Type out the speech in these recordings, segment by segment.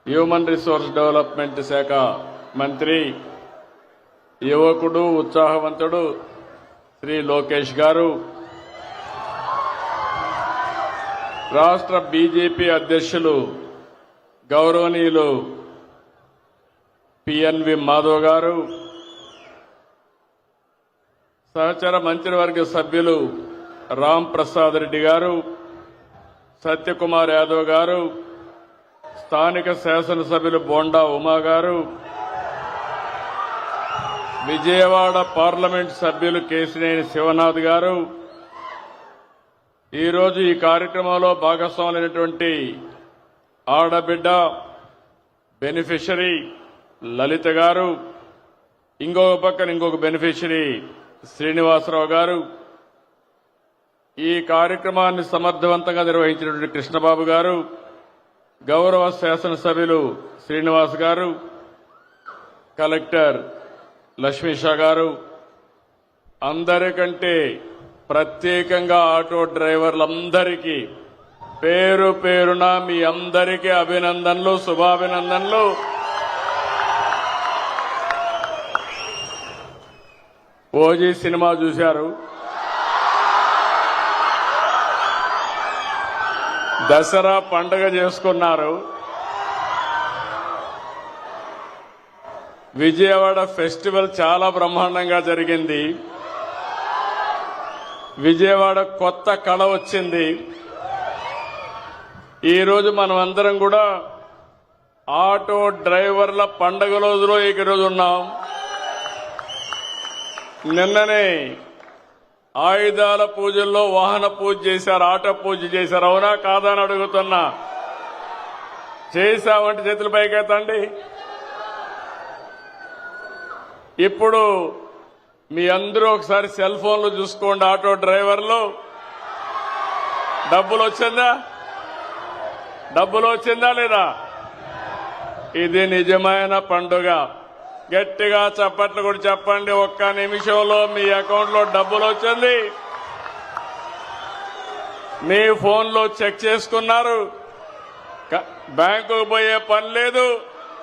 Human resource development శాఖ మంత్రి యువకుడు ఉత్సాహవంతుడు శ్రీ లోకేష్ గారు, రాష్ట్ర బీజేపీ అధ్యక్షులు గౌరవనీయులు పిఎన్వి మాధవ్ గారు, సహచర మంత్రివర్గ సభ్యులు రామ్ ప్రసాద్ రెడ్డి గారు, సత్యకుమార్ యాదవ్ గారు, స్థానిక శాసనసభ్యులు బోండా ఉమా గారు, విజయవాడ పార్లమెంట్ సభ్యులు కేశినేని శివనాథ్ గారు, ఈరోజు ఈ కార్యక్రమంలో భాగస్వాములైనటువంటి ఆడబిడ్డ బెనిఫిషరీ లలిత గారు, ఇంకొక పక్కన ఇంకొక బెనిఫిషరీ శ్రీనివాసరావు గారు, ఈ కార్యక్రమాన్ని సమర్థవంతంగా నిర్వహించినటువంటి కృష్ణబాబు గారు, గౌరవ శాసనసభ్యులు శ్రీనివాస్ గారు, కలెక్టర్ లక్ష్మీషా గారు, అందరికంటే ప్రత్యేకంగా ఆటో డ్రైవర్లందరికీ పేరు పేరున మీ అందరికీ అభినందనలు, శుభాభినందనలు. ఓజీ సినిమా చూశారు, దసరా పండుగ చేసుకున్నారు, విజయవాడ ఫెస్టివల్ చాలా బ్రహ్మాండంగా జరిగింది, విజయవాడ కొత్త కళ వచ్చింది. ఈరోజు మనం అందరం కూడా ఆటో డ్రైవర్ల పండుగ రోజులో ఈరోజు ఉన్నాం. నిన్ననే ఆయుధాల పూజల్లో వాహన పూజ చేశారు, ఆటో పూజ చేశారు. అవునా కాదా అని అడుగుతున్నా. చేశామంటే చేతుల పైకెత్తండి. ఇప్పుడు మీ అందరూ ఒకసారి సెల్ ఫోన్లు చూసుకోండి. ఆటో డ్రైవర్లు డబ్బులు వచ్చిందా లేదా? ఇది నిజమైన పండుగ. గట్టిగా చప్పట్లు కూడా చెప్పండి. ఒక్క నిమిషంలో మీ అకౌంట్లో డబ్బులు వచ్చింది, మీ ఫోన్లో చెక్ చేసుకున్నారు, బ్యాంకుకు పోయే పని లేదు,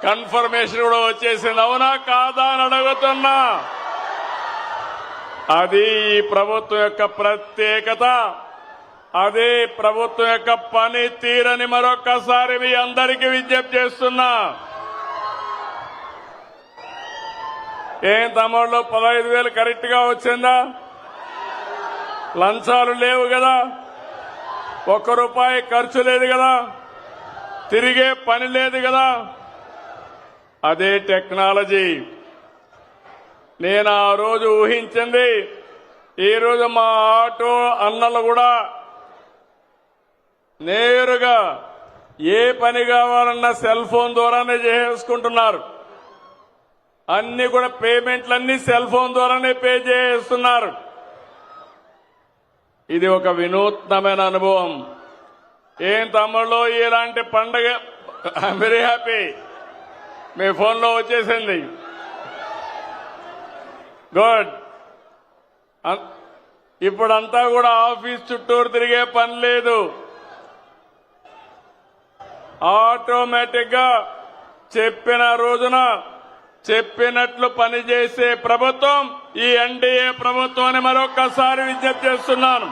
కన్ఫర్మేషన్ కూడా వచ్చేసింది. అవునా కాదా అని అడుగుతున్నా. అది ఈ ప్రభుత్వం యొక్క ప్రత్యేకత, అదే ప్రభుత్వం యొక్క పని తీరని మరొక్కసారి మీ అందరికీ విజ్ఞప్తి చేస్తున్నా. ఏం తమ్ముళ్ళు 15,000 కరెక్ట్ గా వచ్చిందా? లంచాలు లేవు కదా, ₹1 ఖర్చు లేదు కదా, తిరిగే పని లేదు కదా. అదే టెక్నాలజీ. నేను ఆ రోజు ఊహించింది, ఈరోజు మా ఆటో అన్నలు కూడా నేరుగా ఏ పని కావాలన్నా సెల్ ఫోన్ ద్వారానే చేసుకుంటున్నారు. అన్ని కూడా పేమెంట్లన్నీ సెల్ ఫోన్ ద్వారానే పే చేస్తున్నారు. ఇది ఒక వినూత్నమైన అనుభవం. ఏం తమ్ముళ్ళు ఇలాంటి పండగ? I'm very happy. మీ ఫోన్లో వచ్చేసింది. గుడ్. ఇప్పుడంతా కూడా ఆఫీస్ చుట్టూరు తిరిగే పని లేదు. ఆటోమేటిక్ గా చెప్పిన రోజున చెప్పినట్లు పనిచేసే ప్రభుత్వం ఈ ఎన్డీఏ ప్రభుత్వాన్ని మరొక్కసారి విజ్ఞప్తి చేస్తున్నాను.